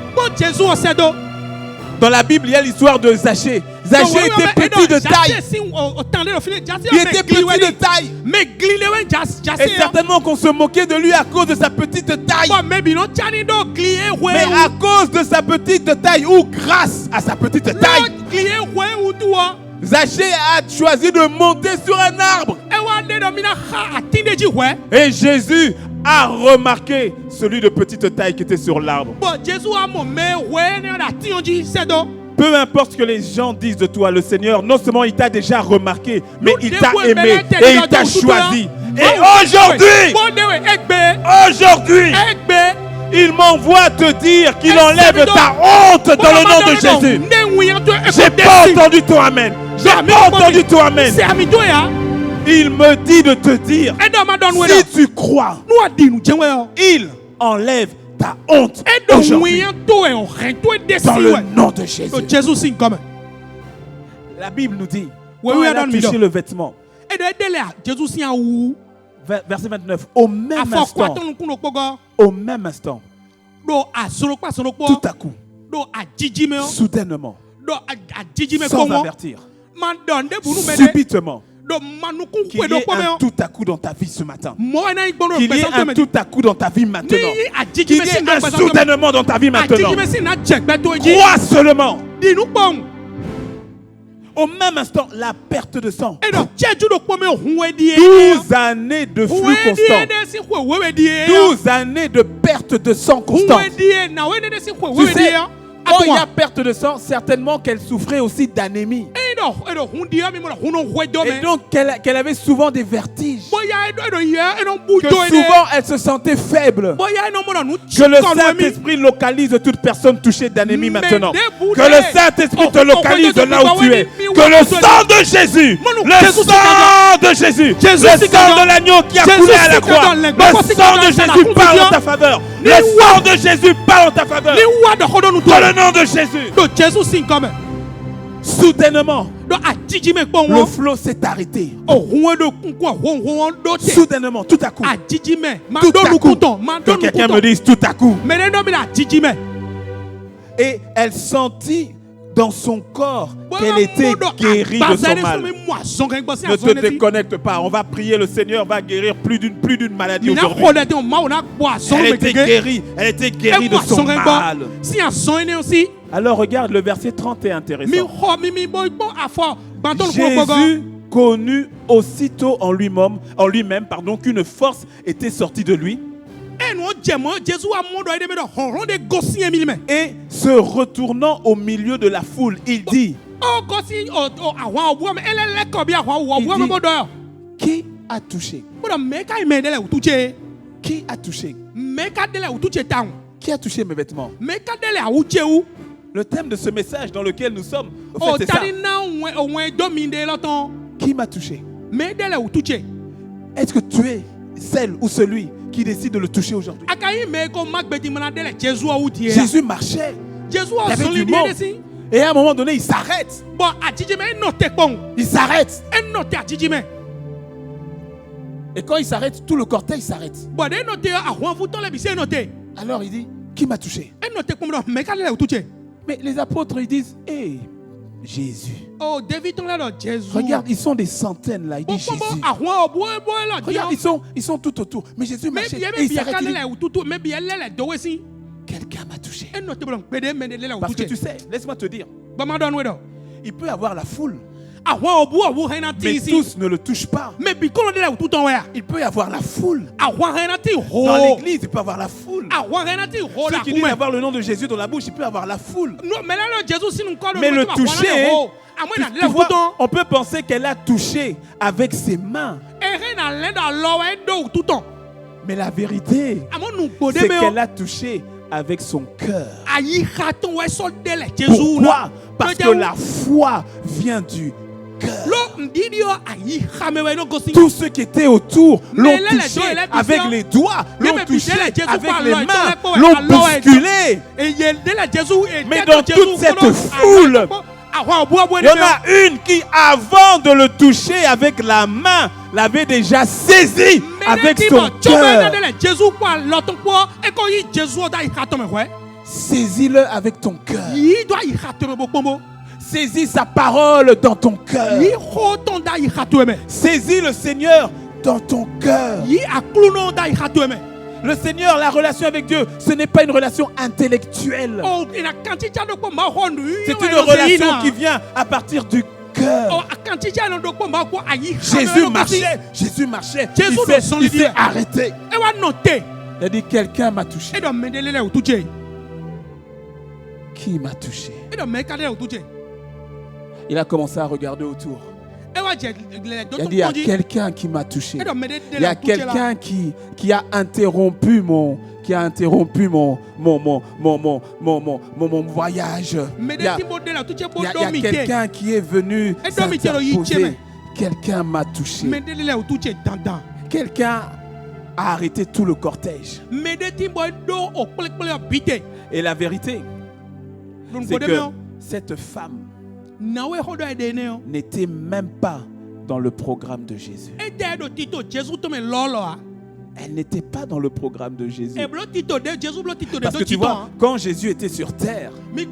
Speaker 9: Dans la Bible, il y a l'histoire de Zachée. Zachée était petit de taille. Il était petit de taille. Et certainement qu'on se moquait de lui à cause de sa petite taille. Mais à cause de sa petite taille ou grâce à sa petite taille, Zachée a choisi de monter sur un arbre. Et Jésus a remarqué celui de petite taille qui était sur l'arbre. Peu importe ce que les gens disent de toi, le Seigneur, non seulement il t'a déjà remarqué, mais il t'a aimé et il t'a choisi. Et aujourd'hui, il m'envoie te dire qu'il enlève ta honte dans le nom de Jésus. J'ai pas entendu ton amen. J'ai pas entendu ton amen. Il me dit de te dire, si tu crois, il enlève ta honte aujourd'hui dans le nom de Jésus. La Bible nous dit, quand elle a touché le vêtement, verset 29, au même instant, tout à coup, soudainement, sans avertir, subitement,
Speaker 2: Qu'il y ait un tout à coup dans ta vie ce matin. Qu'il y ait un tout à coup dans ta vie maintenant. Qu'il y ait un soudainement dans ta vie maintenant. Crois seulement. Au même instant, la perte de sang. 12 années de flux constant. 12 années de perte de sang constant. Tu sais, quand il y a perte de sang, certainement qu'elle souffrait aussi d'anémie. Et donc qu'elle avait souvent des vertiges. Que souvent elle se sentait faible. Que le Saint-Esprit localise toute personne touchée d'anémie maintenant. Que le Saint-Esprit te localise là où tu es. Que le sang de Jésus, le sang de Jésus, le sang de l'agneau qui a coulé à la croix, le sang de Jésus parle en ta faveur. Le sang de Jésus parle en ta faveur. Dans le nom de Jésus. Soudainement, le flot s'est arrêté. Soudainement, tout à coup. Que quelqu'un me dise tout à coup. Et elle sentit dans son corps qu'elle était guérie de son mal. Ne te déconnecte pas. On va prier. Le Seigneur va guérir plus d'une maladie aujourd'hui. Elle était guérie de son mal. Alors regarde le verset 30 est intéressant. Jésus connut aussitôt en lui-même qu'une force était sortie de lui. Et se retournant au milieu de la foule, il dit, qui a touché? Qui a touché? Qui a touché mes vêtements? Le thème de ce message dans lequel nous sommes, en fait, c'est ça. Qui m'a touché? Est-ce que tu es celle ou celui qui décide de le toucher aujourd'hui? Jésus marchait. Il y avait du monde. Et à un moment donné, il s'arrête. Il s'arrête. Et quand il s'arrête, tout le cortège s'arrête. Alors il dit, qui m'a touché? Mais les apôtres, ils disent, hé, Jésus. Regarde, ils sont des centaines là. Il dit Jésus. Regarde, ils sont tout autour. Mais Jésus marchait et il s'arrête. Quelqu'un m'a touché. Parce que tu sais, laisse-moi te dire, il peut y avoir la foule, mais tous ne le touchent pas. Il peut y avoir la foule. Dans l'église, il peut y avoir la foule. Ceux qui disent avoir le nom de Jésus dans la bouche, il peut y avoir la foule. Mais le toucher, tu vois, on peut penser qu'elle a touché avec ses mains. Mais la vérité, c'est qu'elle a touché avec son cœur. Pourquoi? Parce que la foi vient du cœur. Tous ceux qui étaient autour l'ont touché avec les doigts, l'ont touché avec les mains, l'ont bousculé. Mais dans toute cette foule, il y en a une qui, avant de le toucher avec la main, l'avait déjà saisi avec son cœur. Saisis-le avec ton cœur. Saisis sa parole dans ton cœur. Saisis le Seigneur dans ton cœur. Le Seigneur, la relation avec Dieu, ce n'est pas une relation intellectuelle. C'est une relation qui vient à partir du cœur. Jésus marchait. Il s'est arrêté. Il a dit, quelqu'un m'a touché. Qui m'a touché? Il a commencé à regarder autour. Il a dit, il y a quelqu'un qui m'a touché. Il y a quelqu'un qui a interrompu mon voyage. Il y a quelqu'un qui est venu s'interposer. Quelqu'un m'a touché. Quelqu'un a arrêté tout le cortège. Et la vérité, c'est que cette femme n'était même pas dans le programme de Jésus. Elle n'était pas dans le programme de Jésus. Parce que tu vois, quand Jésus était sur terre, il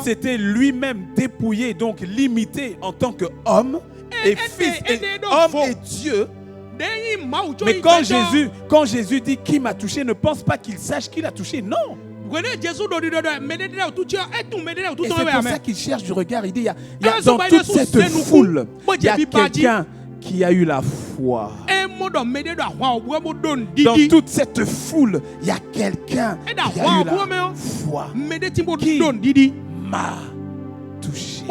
Speaker 2: s'était lui-même dépouillé, donc limité en tant qu'homme.
Speaker 8: et fils et homme et Dieu. Mais quand Jésus dit qui m'a touché, ne pense pas qu'il sache qui l'a touché. Non. Et c'est pour ça qu'il cherche du regard. Il dit, il y a dans toute cette foule, il y a quelqu'un qui a eu la foi. Dans toute cette foule, il y a quelqu'un qui a eu la foi. Qui m'a touché.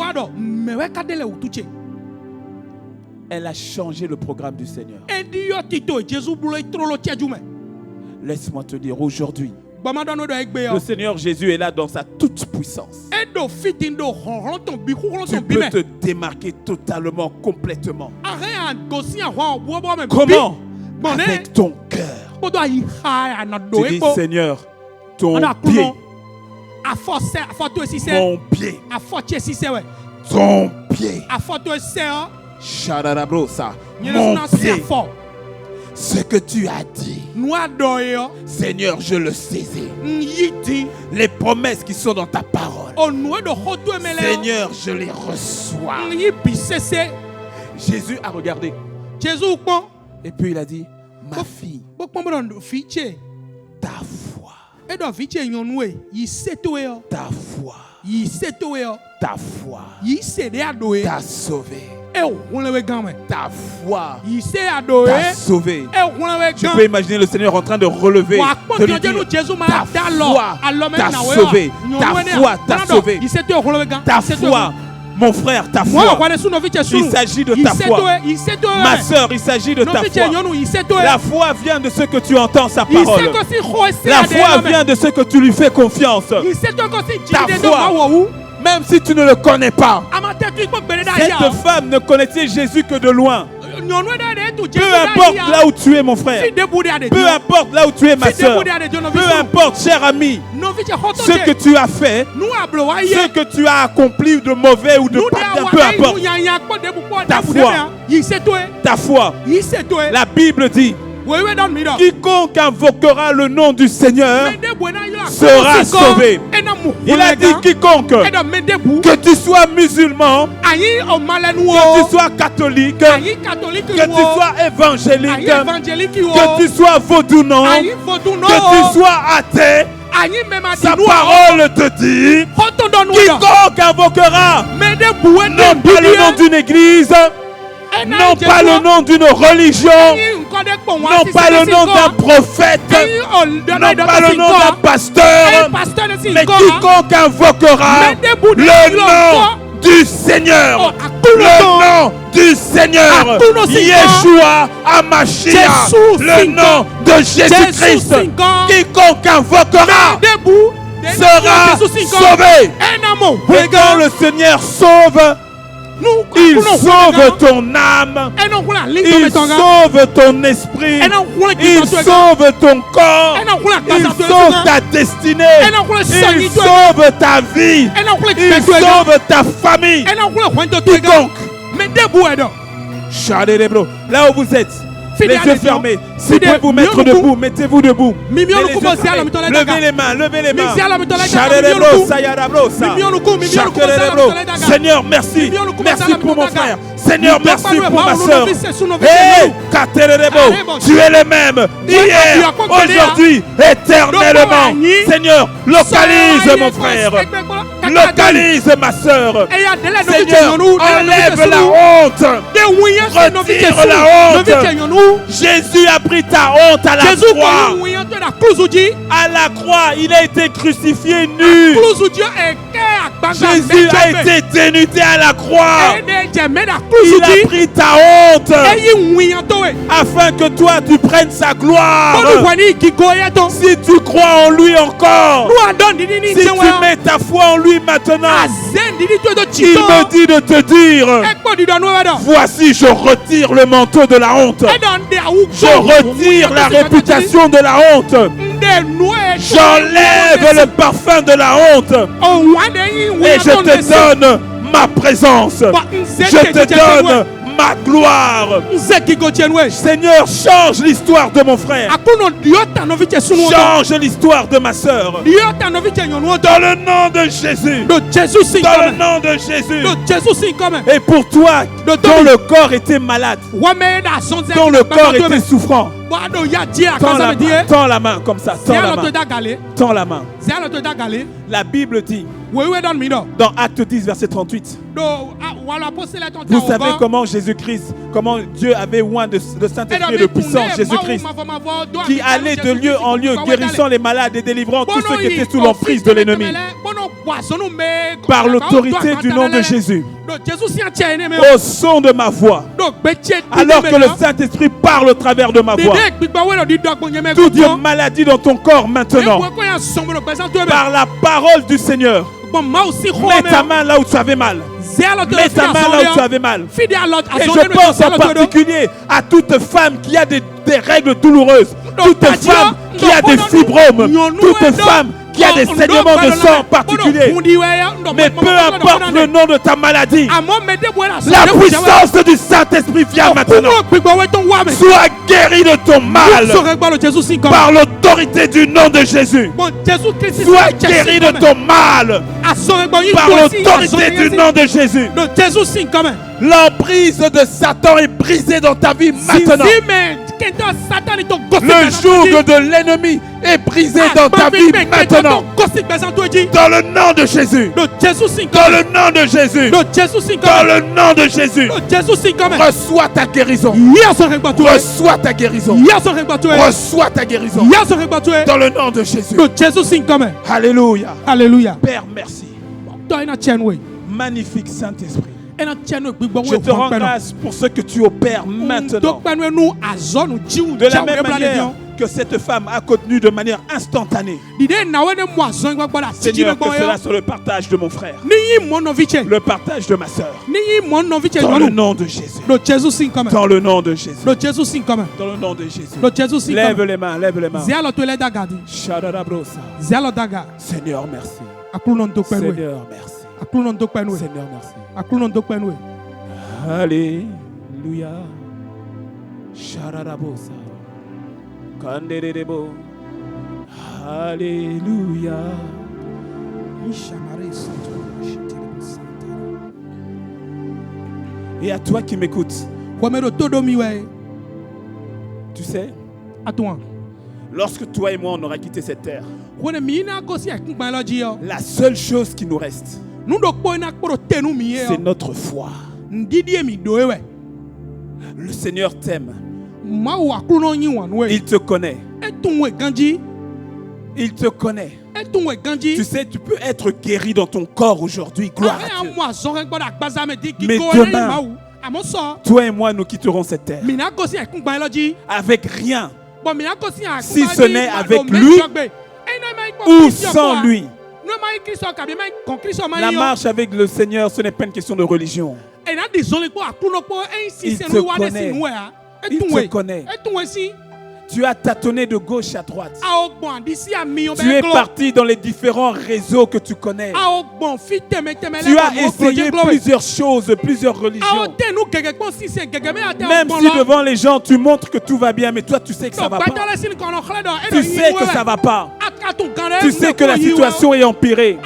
Speaker 8: Elle a changé le programme du Seigneur. Laisse-moi te dire aujourd'hui, le Seigneur Jésus est là dans sa toute puissance. Tu peux te démarquer totalement, complètement. Comment? Avec ton cœur. Tu dis, Seigneur, ton pied, mon pied, ton pied, Shadarabosa, mon pied, ce que tu as dit, Seigneur, je le saisis. Les promesses qui sont dans ta parole, Seigneur, je les reçois. Jésus a regardé. Et puis il a dit, ma fille, ta foi, ta foi, ta foi t'a sauvé. Ta foi t'a sauvé. Je peux imaginer le Seigneur en train de relever, de lui dire, ta foi t'a sauvé. Ta foi t'a sauvé. Ta foi, mon frère, ta foi. Il s'agit de ta foi. Ma soeur, il s'agit de ta foi. La foi vient de ce que tu entends sa parole. La foi vient de ce que tu lui fais confiance. Ta foi, même si tu ne le connais pas. Cette femme ne connaissait Jésus que de loin. Peu importe là où tu es, mon frère. Peu importe là où tu es, ma soeur. Peu importe, cher ami, ce que tu as fait, ce que tu as accompli de mauvais ou de pas bien, peu importe. Ta foi. La Bible dit, quiconque invoquera le nom du Seigneur sera sauvé. Il a dit quiconque, que tu sois musulman, que tu sois catholique, que tu sois évangélique, que tu sois vaudounan, que tu sois athée, sa parole te dit, quiconque invoquera non pas le nom d'une église, non pas le nom d'une religion, non pas le nom d'un prophète, non pas le nom d'un pasteur, mais quiconque invoquera le nom du Seigneur, le nom du Seigneur, Yeshua HaMashiach, le nom de Jésus-Christ, quiconque invoquera sera sauvé. Et quand le Seigneur sauve, il sauve ton âme, il sauve ton esprit, il sauve ton corps, il sauve ta destinée, il sauve ta vie, il sauve ta famille. Quiconque, là où vous êtes, les yeux fermés, si vous pouvez vous mettre debout, mettez-vous debout. Levez les mains, levez les mains. Seigneur, merci. Merci pour mon frère. Seigneur, merci pour ma soeur. Hey, tu es le même hier, aujourd'hui, éternellement. Seigneur, localise mon frère. Localise ma soeur. Seigneur, enlève la honte. Retire la honte. Jésus a pris ta honte à la croix. À la croix, il a été crucifié nu. Jésus a été dénudé à la croix. Il a pris ta honte afin que toi tu prennes sa gloire. Si tu crois en lui encore, si tu mets ta foi en lui maintenant, il me dit de te dire, voici, je retire le manteau de la honte. Je retire la réputation de la honte. J'enlève le parfum de la honte. Et je te donne ma présence. Je te donne ma gloire. Seigneur, change l'histoire de mon frère. Change l'histoire de ma sœur. Dans le nom de Jésus. Dans le nom de Jésus. Et pour toi, dont le corps était malade, dont le corps était souffrant, tends la main comme ça. Tends la main. La Bible dit, dans Acte 10, verset 38, vous savez comment Jésus-Christ, comment Dieu avait oint de Saint-Esprit de puissance, Jésus-Christ, qui allait de lieu en lieu, guérissant les malades et délivrant tous ceux qui étaient sous l'emprise de l'ennemi, par l'autorité du nom de Jésus, au son de ma voix, alors que le Saint-Esprit parle au travers de ma voix, toute maladie dans ton corps maintenant, par la parole du Seigneur, mets ta main là où tu avais mal. Mets ta main là où tu avais mal. Et je pense en particulier à toute femme qui a des règles douloureuses, toute femme qui a des fibromes, toute femme qui a des saignements de sang particuliers. Mais peu importe le nom de ta maladie, la puissance du Saint-Esprit vient maintenant. Sois guéri de ton mal par l'autorité du nom de Jésus. Sois guéri de ton mal par l'autorité du nom de Jésus. L'emprise de Satan est brisée dans ta vie maintenant. Le joug de l'ennemi est brisé dans ta vie maintenant. Dans le nom de Jésus. Dans le nom de Jésus. Dans le nom de Jésus. Reçois ta guérison. Reçois ta guérison. Reçois ta guérison. Dans le nom de Jésus. Alléluia.
Speaker 11: Alléluia.
Speaker 8: Père, merci. Magnifique Saint-Esprit. Je te rends grâce pour ce que tu opères maintenant. De la même manière que cette femme a contenu de manière instantanée. Seigneur, que cela soit le partage de mon frère, le partage de ma soeur. Dans le nom de Jésus. Dans le nom de Jésus. Dans le nom de Jésus. Lève les mains, lève les mains. Seigneur, merci. Seigneur, merci. Seigneur, merci. Alléluia. Shararabosa. Kanderebo. Alléluia. Et à toi qui m'écoutes, tu sais, lorsque toi et moi on aura quitté cette terre, la seule chose qui nous reste, c'est notre foi. Le Seigneur t'aime. Il te connaît. Il te connaît. Tu sais, tu peux être guéri dans ton corps aujourd'hui. Gloire à Dieu. Mais demain, toi et moi, nous quitterons cette terre avec rien, si ce n'est avec lui ou sans lui. La marche avec le Seigneur, ce n'est pas une question de religion. Il te connaît. Il te connaît. Tu as tâtonné de gauche à droite. Tu es parti dans les différents réseaux que tu connais. Tu as essayé plusieurs choses, plusieurs religions. Même si devant les gens tu montres que tout va bien, mais toi tu sais que ça va pas. Tu sais que ça va pas. Tu sais que la situation est empirée.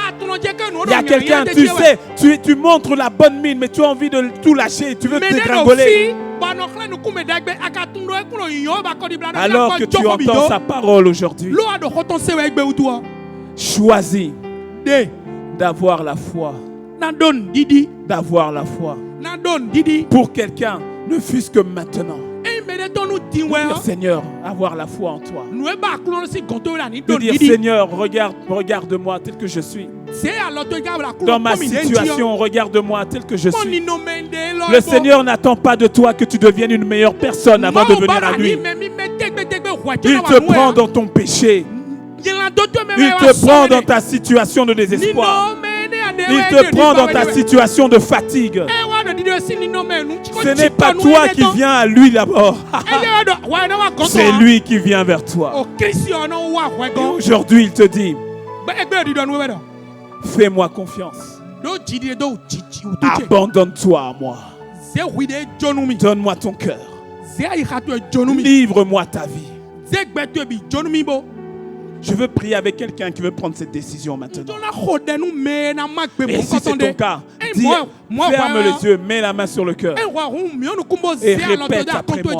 Speaker 8: Il y a quelqu'un, tu sais, tu montres la bonne mine, mais tu as envie de tout lâcher, tu veux te dégringoler. Alors que tu entends sa parole aujourd'hui, choisis d'avoir la foi. D'avoir la foi. Pour quelqu'un, ne fût-ce que maintenant. Dire, Seigneur, avoir la foi en toi. De dire, Seigneur, regarde-moi tel que je suis. Dans ma situation, regarde-moi tel que je suis. Le Seigneur n'attend pas de toi que tu deviennes une meilleure personne avant de venir à lui. Il te prend dans ton péché. Il te prend dans ta situation de désespoir. Il te prend dans ta situation de fatigue. Ce n'est pas toi qui viens à lui d'abord. C'est lui qui vient vers toi. Et aujourd'hui, il te dit, fais-moi confiance. Abandonne-toi à moi. Donne-moi ton cœur. Livre-moi ta vie. Je veux prier avec quelqu'un qui veut prendre cette décision maintenant. Et si c'est ton cas, dis, ferme les yeux, mets la main sur le cœur et répète après moi.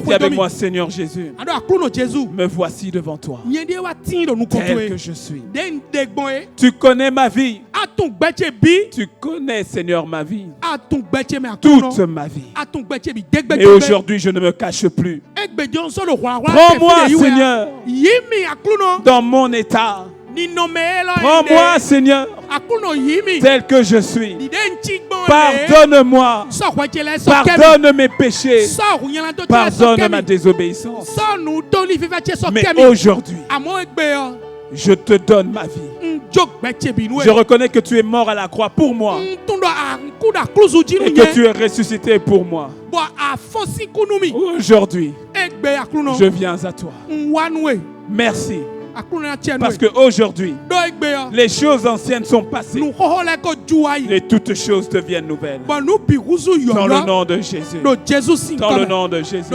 Speaker 8: Dis avec moi, Seigneur Jésus, me voici devant toi, tel que je suis. Tu connais ma vie. Tu connais, Seigneur, ma vie. Toute ma vie. Et aujourd'hui, je ne me cache plus. Prends-moi, Seigneur, dans mon état. Prends-moi, Seigneur, tel que je suis. Pardonne-moi. Pardonne mes péchés. Pardonne ma désobéissance. Mais aujourd'hui, je te donne ma vie. Je reconnais que tu es mort à la croix pour moi et que tu es ressuscité pour moi. Aujourd'hui, je viens à toi. Merci. Parce qu'aujourd'hui, les choses anciennes sont passées et toutes choses deviennent nouvelles. Dans le nom de Jésus. Dans le nom de Jésus.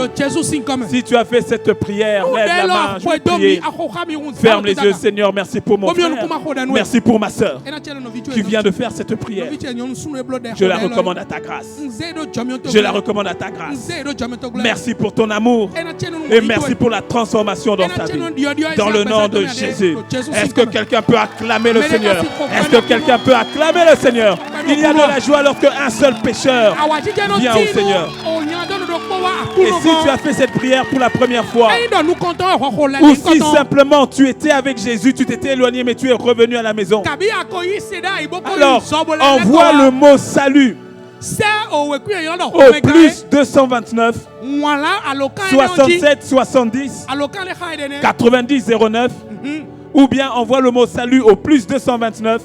Speaker 8: Si tu as fait cette prière, lève la main, je vais prier. Ferme les yeux, Seigneur, merci pour mon frère. Merci pour ma soeur qui vient de faire cette prière. Je la recommande à ta grâce. Je la recommande à ta grâce. Merci pour ton amour et merci pour la transformation dans sa vie. Dans le nom de Jésus. Est-ce que quelqu'un peut acclamer le Seigneur? Est-ce que quelqu'un peut acclamer le Seigneur? Il y a de la joie alors qu'un seul pécheur vient au Seigneur. Et si tu as fait cette prière pour la première fois, ou si simplement tu étais avec Jésus, tu t'étais éloigné mais tu es revenu à la maison, alors envoie le mot salut au plus 229 67 70 90 09 ou bien envoie le mot salut au plus 229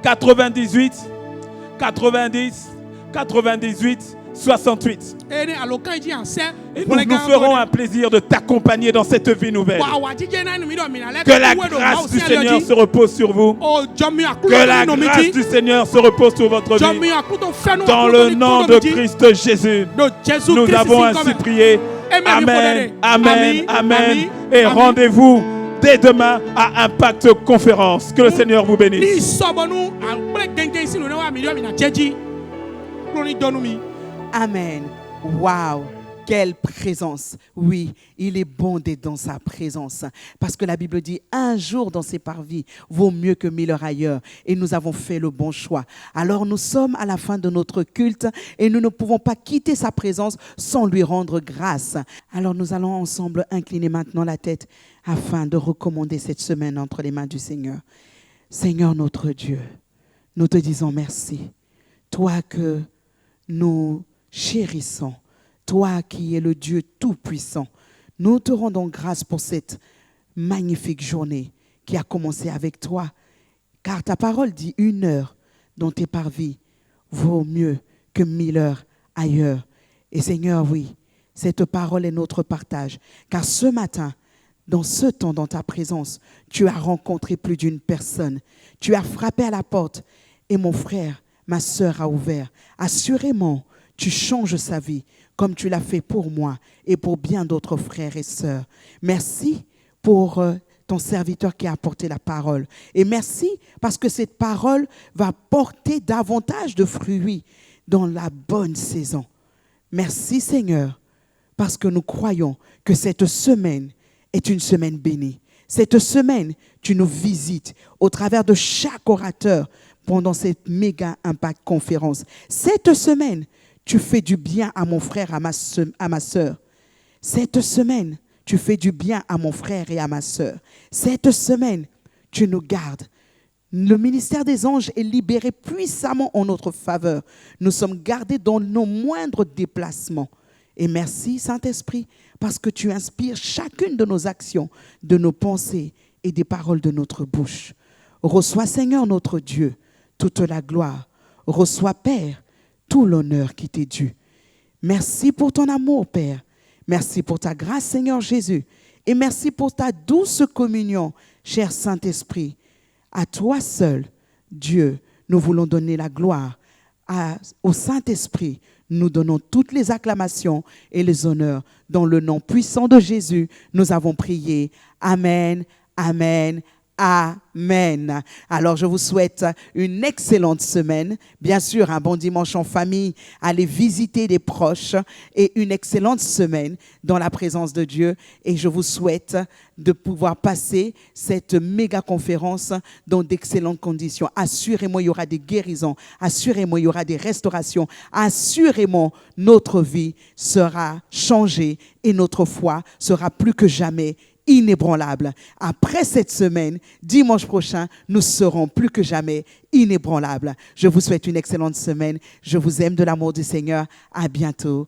Speaker 8: 98 90 98 68. Et nous ferons un plaisir de t'accompagner dans cette vie nouvelle. Que la grâce du Seigneur se repose sur vous. Que la grâce du Seigneur se repose sur votre vie. Dans le nom de Christ Jésus, nous avons ainsi prié. Amen, amen, amen. Et rendez-vous dès demain à Impact Conférence. Que le Seigneur vous bénisse.
Speaker 1: Amen. Wow. Quelle présence. Oui, il est bon d'être dans sa présence. Parce que la Bible dit, un jour dans ses parvis vaut mieux que 1000 heures ailleurs. Et nous avons fait le bon choix. Alors nous sommes à la fin de notre culte et nous ne pouvons pas quitter sa présence sans lui rendre grâce. Alors nous allons ensemble incliner maintenant la tête afin de recommander cette semaine entre les mains du Seigneur. Seigneur notre Dieu, nous te disons merci. Toi que nous chérissons, toi qui es le Dieu tout-puissant, nous te rendons grâce pour cette magnifique journée qui a commencé avec toi. Car ta parole dit 1 heure dans tes parvis vaut mieux que 1000 heures ailleurs. Et Seigneur, oui, cette parole est notre partage. Car ce matin, dans ce temps, dans ta présence, tu as rencontré plus d'une personne. Tu as frappé à la porte et mon frère, ma sœur a ouvert. Assurément, tu changes sa vie comme tu l'as fait pour moi et pour bien d'autres frères et sœurs. Merci pour ton serviteur qui a apporté la parole. Et merci parce que cette parole va porter davantage de fruits dans la bonne saison. Merci Seigneur, parce que nous croyons que cette semaine est une semaine bénie. Cette semaine, tu nous visites au travers de chaque orateur pendant cette méga impact conférence. Cette semaine, tu fais du bien à mon frère, à ma sœur. Cette semaine, tu fais du bien à mon frère et à ma sœur. Cette semaine, tu nous gardes. Le ministère des anges est libéré puissamment en notre faveur. Nous sommes gardés dans nos moindres déplacements. Et merci, Saint-Esprit, parce que tu inspires chacune de nos actions, de nos pensées et des paroles de notre bouche. Reçois, Seigneur, notre Dieu, toute la gloire. Reçois, Père, tout l'honneur qui t'est dû. Merci pour ton amour, Père. Merci pour ta grâce, Seigneur Jésus. Et merci pour ta douce communion, cher Saint-Esprit. À toi seul, Dieu, nous voulons donner la gloire au Saint-Esprit, nous donnons toutes les acclamations et les honneurs. Dans le nom puissant de Jésus, nous avons prié. Amen, amen, amen. Alors, je vous souhaite une excellente semaine. Bien sûr, un bon dimanche en famille. Allez visiter des proches et une excellente semaine dans la présence de Dieu. Et je vous souhaite de pouvoir passer cette méga conférence dans d'excellentes conditions. Assurément, il y aura des guérisons. Assurément, il y aura des restaurations. Assurément, notre vie sera changée et notre foi sera plus que jamais inébranlable. Après cette semaine, dimanche prochain, nous serons plus que jamais inébranlables. Je vous souhaite une excellente semaine. Je vous aime de l'amour du Seigneur. À bientôt.